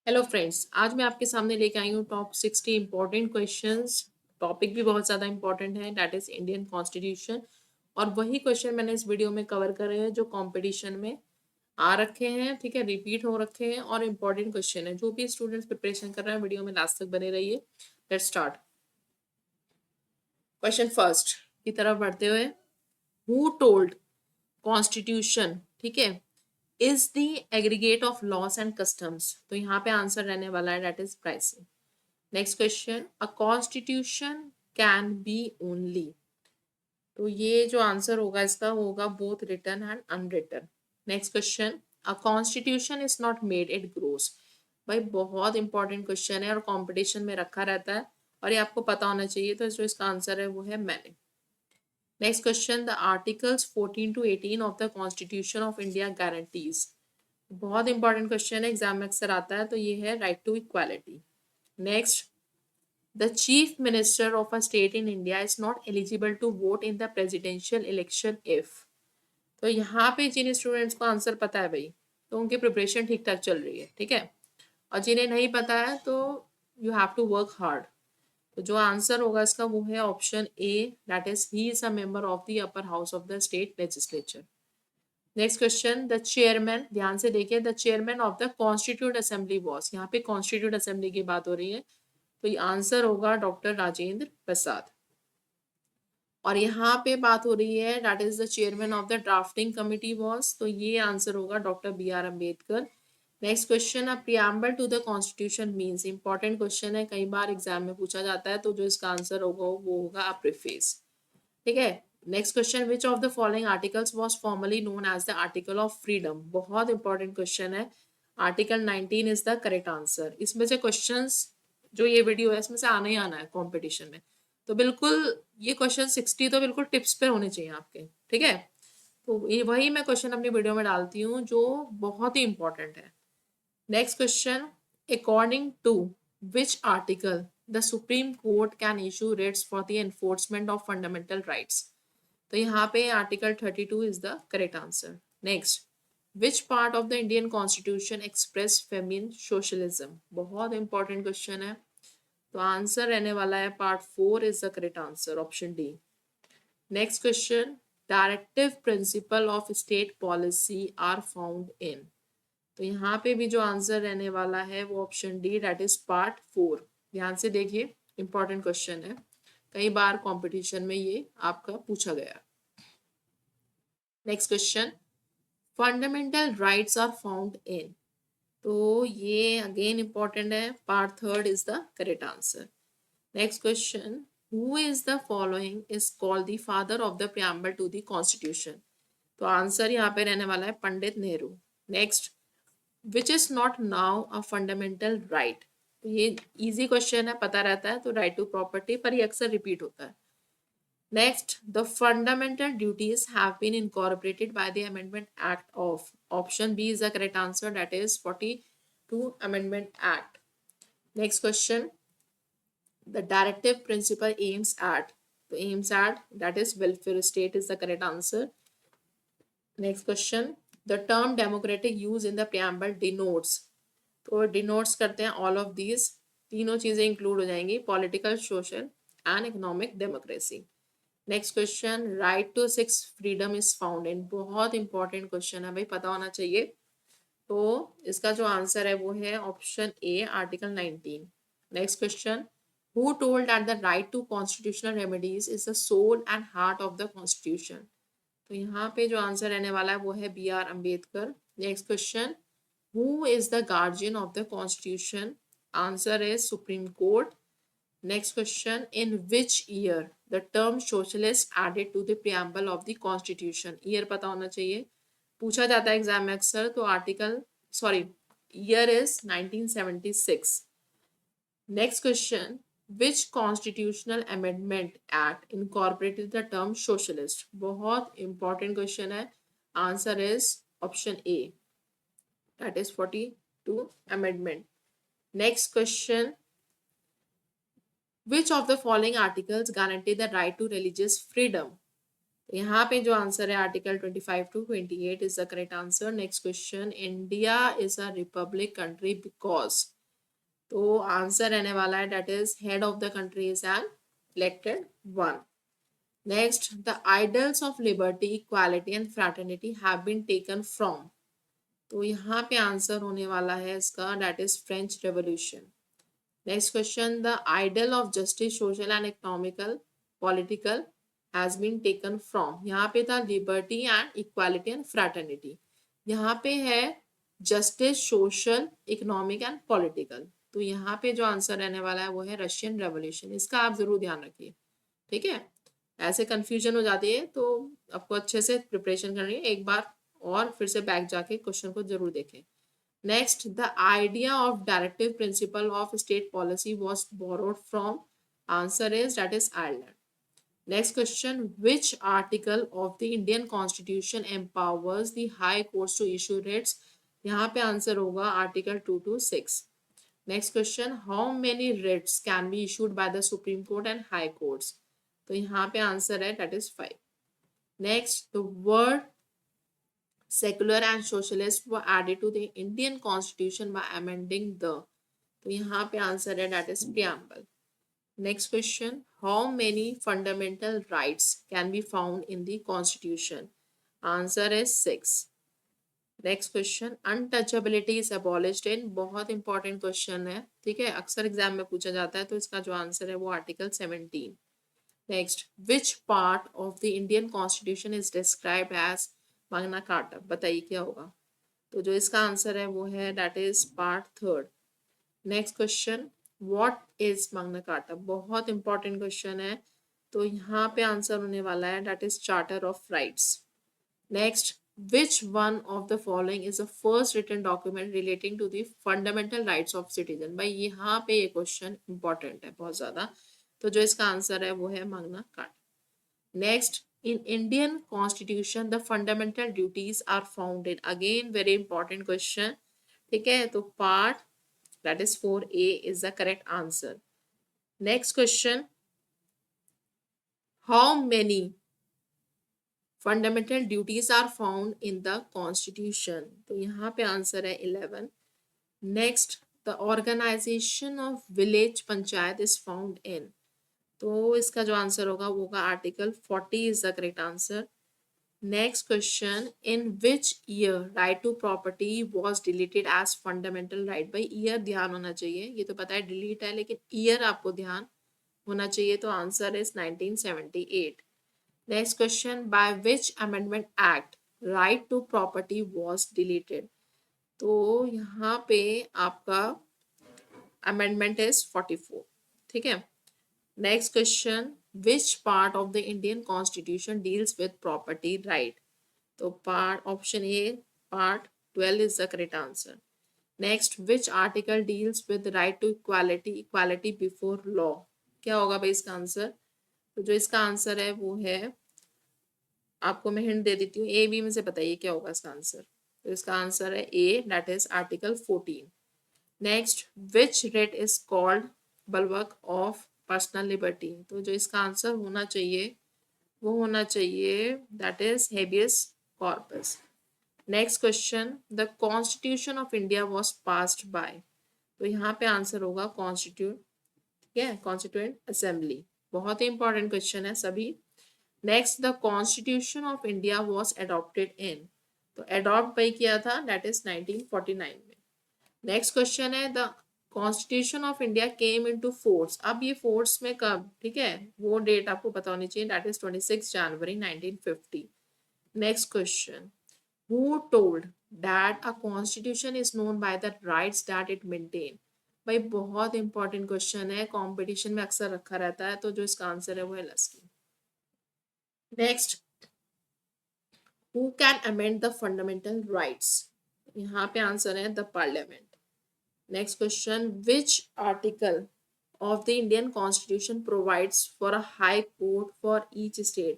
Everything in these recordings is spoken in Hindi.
हेलो फ्रेंड्स, आज मैं आपके सामने लेके आई हूँ टॉप 60 इम्पोर्टेंट क्वेश्चंस। टॉपिक भी बहुत ज़्यादा इम्पोर्टेंट है, दैट इज़ इंडियन कॉन्स्टिट्यूशन। और वही क्वेश्चन मैंने इस वीडियो में कवर करे हैं जो कंपटीशन में आ रखे हैं, ठीक है, रिपीट हो रखे हैं और इम्पोर्टेंट क्वेश्चन है। जो भी स्टूडेंट्स प्रिपरेशन कर रहे हैं, वीडियो में लास्ट तक बने रहिए। Let's start. क्वेश्चन फर्स्ट की तरफ बढ़ते हुए, हु टोल्ड कॉन्स्टिट्यूशन, ठीक है, is the aggregate of laws and customs. तो यहाँ पे आंसर रहने वाला है that is pricing. Next question, a constitution can be only. तो ये जो आंसर होगा इसका होगा both written and unwritten. Next question, a constitution is not made, it grows. भाई बहुत इंपॉर्टेंट क्वेश्चन है और कंपटीशन में रखा रहता है और ये आपको पता होना चाहिए। तो जो इसका आंसर है वो है मैंने। Next question, the articles 14 to 18 of the constitution of India guarantees. बहुत इंपॉर्टेंट क्वेश्चन है, एग्जाम में अक्सर आता है। तो ये है right to equality. Next, the chief minister of a state in India is not eligible to vote in the presidential election if। तो यहाँ पे जिन स्टूडेंट्स को आंसर पता है भाई, तो उनकी प्रिपरेशन ठीक ठाक चल रही है, ठीक है। और जिन्हें नहीं पता है तो you have to work hard. तो जो आंसर होगा इसका वो है option A, that is he is a member of the upper house of the state legislature. Next question, the chairman, ध्यान से देखिए, the chairman of the constituent assembly was. यहाँ पे कॉन्स्टिट्यूट असेंबली की बात हो रही है, तो ये आंसर होगा डॉक्टर राजेंद्र प्रसाद। और यहाँ पे बात हो रही है that is the chairman of the drafting committee was. तो ये आंसर होगा doctor B R Ambedkar. Next question, a preamble to the constitution means. Important question है, कई बार एग्जाम में पूछा जाता है। तो जो इसका आंसर होगा वो होगा अ प्रीफेस, ठीक है। Next question, which of the following articles was formerly known as the article of freedom. बहुत इंपॉर्टेंट क्वेश्चन है। Article 19 is the correct answer. इसमें से क्वेश्चंस जो ये वीडियो है इसमें से आना ही आना है कंपटीशन में। तो बिल्कुल ये क्वेश्चन 60 तो बिल्कुल टिप्स पे होने चाहिए आपके, ठीक है। तो ये वही मैं क्वेश्चन अपनी वीडियो में डालती हूँ जो बहुत ही इंपॉर्टेंट है। Next question, according to which article the supreme court can issue writs for the enforcement of fundamental rights. तो यहाँ पे article 32 is the correct answer. Next, which part of the Indian constitution express Fabian socialism. बहुत इंपॉर्टेंट क्वेश्चन है। तो आंसर रहने वाला है part 4 is the correct answer, option D. Next question, directive principle of state policy are found in. तो यहाँ पे भी जो आंसर रहने वाला है वो option D, that is part 4। ध्यान से देखिए, इंपॉर्टेंट क्वेश्चन है, कई बार कंपटीशन में ये आपका पूछा गया। Next question, fundamental rights are found in. तो ये अगेन इंपॉर्टेंट है, part 3 is the correct answer. Next question, who is the following is called the father of the preamble to the constitution. तो आंसर यहाँ पे रहने वाला है Pandit Nehru. Next, which is not now a fundamental right. तो ये इजी क्वेश्चन है, पता रहता है। तो राइट टू प्रॉपर्टी, पर ये अक्सर रिपीट होता है। Next, the fundamental duties have been incorporated by the Amendment Act of. Option B is the correct answer, that is 42 Amendment Act. Next question, the directive principle aims at. So aims at, that is welfare state is the correct answer. Next question, the term democratic use in the preamble denotes. तो denotes करते हैं all of these, तीनों चीजें इंक्लूड हो जाएंगी, political, social and economic democracy. Next question, right to six freedom is found in. बहुत इंपॉर्टेंट क्वेश्चन है भाई, पता होना चाहिए। तो इसका जो आंसर है वो है option A, article 19। Next question, who told that the right to constitutional remedies is the soul and heart of the constitution. तो यहाँ पे जो आंसर रहने वाला है वो है B R Ambedkar. Next question, who is the guardian of the constitution. Answer is supreme court. Next question, in which year the term socialist added to the preamble of the constitution। Year पता होना चाहिए, पूछा जाता है एग्जाम में अक्सर। तो article sorry year is 1976। Next question, which constitutional amendment act incorporated the term socialist। बहुत इंपॉर्टेंट क्वेश्चन है, answer is option A, that is 42 amendment। Next question, which of the following articles guarantee the right to religious freedom. यहाँ पे जो आंसर है article 25 to 28 is the correct answer. Next question, India is a republic country because. तो आंसर रहने वाला है that is head of the country is an elected one. Next, the ideals of liberty, equality and fraternity have been taken from. तो यहाँ पे आंसर होने वाला है इसका that is French revolution. Next question, the ideal of justice, social and economical, political has been taken from. यहाँ पे था liberty and equality and fraternity. यहाँ पे है justice, social, economic and political. तो यहाँ पे जो आंसर रहने वाला है वो है रशियन रेवोल्यूशन. इसका आप जरूर ध्यान रखिए. ठीक है, ऐसे कंफ्यूजन हो जाती है तो आपको अच्छे से प्रिपरेशन करनी है. एक बार और फिर से बैक जाके क्वेश्चन को जरूर देखें. Next, the idea of directive principle of state policy was borrowed from. Answer is that is Ireland. Next question, which article of the Indian constitution empowers the high courts to issue writs. यहाँ पे आंसर होगा article 226. Next question, how many writs can be issued by the supreme court and high courts. तो यहाँ पे आंसर है that is 5. Next, the word secular and socialist were added to the Indian constitution by amending the. तो यहाँ पे आंसर है that is preamble. Next question, how many fundamental rights can be found in the constitution. Answer is 6. Next question, untouchability is abolished in. बहुत important question है, ठीक है, अक्सर एग्जाम में पूछा जाता है. तो इसका जो आंसर है वो article 17. Next, which part of the Indian constitution is described as मांगना कार्टा. बताइए क्या होगा. तो जो इसका आंसर है वो है that is part 3. Next question, what is Magna Carta. बहुत इंपॉर्टेंट क्वेश्चन है. तो यहाँ पे आंसर होने वाला है that is charter of rights. Next, which one of the following is the first written document relating to the fundamental rights of citizen. भाई यहाँ पे ये क्वेश्चन इंपॉर्टेंट है बहुत ज्यादा. तो जो इसका आंसर है वो है मांगना carta. Next, in Indian constitution the fundamental duties are found in. Again very important question. ठीक है, तो part that is 4A is the correct answer. Next question, how many fundamental duties are found in the constitution. तो यहाँ पे आंसर है 11. Next, the organization of village panchayat is found in. तो इसका जो आंसर होगा वो होगा article 40 is the correct answer. Next question, in which year right to property was deleted as fundamental right. भाई ईयर ध्यान होना चाहिए. ये तो पता है डिलीट है लेकिन ईयर आपको ध्यान होना चाहिए. तो answer is 1978. Next question, by which amendment act right to property was deleted. तो यहाँ पे आपका अमेंडमेंट इज 44. ठीक है. Next question, which part of the Indian Constitution deals with property right? तो part option A, part 12 is the correct answer. Next, which article deals with the right to equality before law? क्या होगा भाई इसका आंसर. तो जो इसका आंसर है वो है, आपको मैं हिंट दे देती हूँ, ए बी में से बताइए क्या होगा इसका आंसर. तो इसका आंसर है A, that is article 14. Next, which right is called bulwark of personal liberty. तो जो इसका आंसर होना चाहिए वो होना चाहिए that is habeas corpus. Next question, the constitution of India was passed by. तो यहाँ पे आंसर होगा कॉन्स्टिट्यूट. ठीक है, कॉन्स्टिट्यूएंट असेंबली. बहुत ही इंपॉर्टेंट क्वेश्चन है सभी. Next, the constitution of India was adopted इन. तो एडॉप्ट भाई किया था दैट इज 1949 में. नेक्स्ट क्वेश्चन है, the constitution of India came into force. अब ये फोर्स में कब, ठीक है, वो डेट आपको पता होनी चाहिए that is 26 January 1950. Next question, who told that a constitution is known by the rights that it maintain. भाई बहुत इंपॉर्टेंट क्वेश्चन है, कंपटीशन में अक्सर रखा रहता है. तो जो इसका आंसर है वो है लस्की. Next, who can amend the fundamental rights. यहाँ पे आंसर है the parliament. Next question, which article of the Indian Constitution provides for a high court for each state?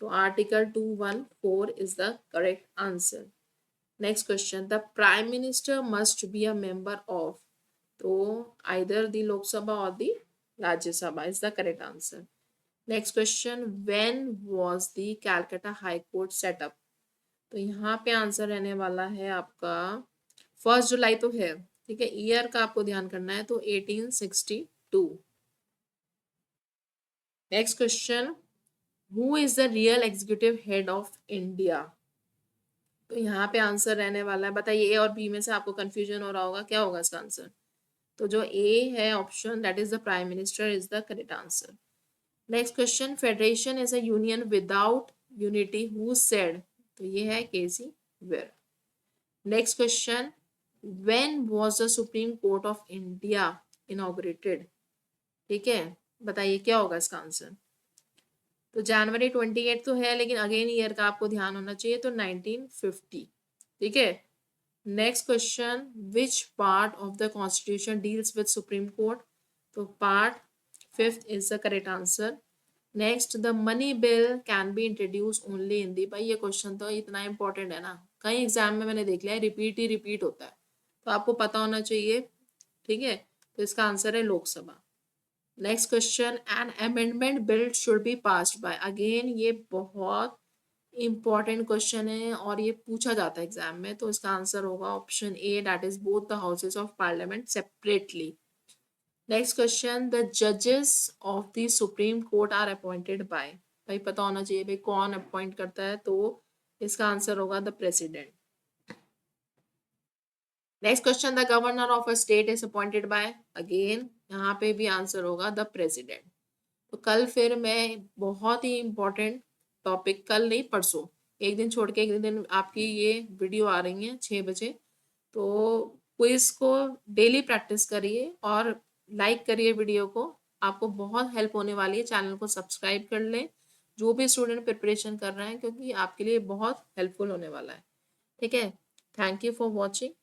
तो article 214 is the correct answer. Next question, the prime minister must be a member of. तो either the Lok Sabha or the Rajya Sabha is the correct answer. Next question, when was the Calcutta High Court set up? तो यहाँ पे आंसर रहने वाला है आपका 1 जुलाई तो है ठीक है, ईयर का आपको ध्यान करना है, तो 1862। Next question, who is the real executive head of India? तो यहाँ पे आंसर रहने वाला है, बताइए ए और बी में से आपको कंफ्यूजन हो रहा होगा, क्या होगा इसका आंसर? तो जो ए है option, that is the prime minister, is the correct answer. Next question, federation is a union without unity, who said? तो ये है K C Wheare. Next question, when was the supreme court of India inaugurated? ठीक है, बताइए क्या होगा इसका आंसर? तो जनवरी 28 तो है, लेकिन अगेन ईयर का आपको ध्यान होना चाहिए, तो 1950। ठीक है। Next question, which part of the constitution deals with supreme court? तो part 5th is the correct answer. Next, the money bill can be introduce only in the, भाई ये क्वेश्चन तो इतना इंपॉर्टेंट है ना, कई एग्जाम में मैंने देख लिया है रिपीट ही रिपीट होता है, तो आपको पता होना चाहिए। ठीक है, तो इसका आंसर है Lok Sabha. Next question, an amendment bill should be passed by, again ये बहुत इंपॉर्टेंट क्वेश्चन है और ये पूछा जाता है एग्जाम में, तो इसका आंसर होगा option A, that is both the houses of parliament separately. Next question, the जजेस of the supreme court are appointed by, भाई पता होना चाहिए भाई कौन अपॉइंट करता है, तो इसका आंसर होगा the president. Next question, the governor of a state is appointed by, again यहाँ पे भी आंसर होगा द प्रेसिडेंट। तो कल फिर मैं बहुत ही इंपॉर्टेंट टॉपिक, कल नहीं परसों, एक दिन छोड़ के एक दिन आपकी ये वीडियो आ रही है 6 बजे, तो क्विज को डेली प्रैक्टिस करिए और लाइक करिए वीडियो को, आपको बहुत हेल्प होने वाली है। चैनल को सब्सक्राइब कर लें जो भी स्टूडेंट प्रिपरेशन कर रहे हैं, क्योंकि आपके लिए बहुत हेल्पफुल होने वाला है। ठीक है, थैंक यू फॉर वॉचिंग।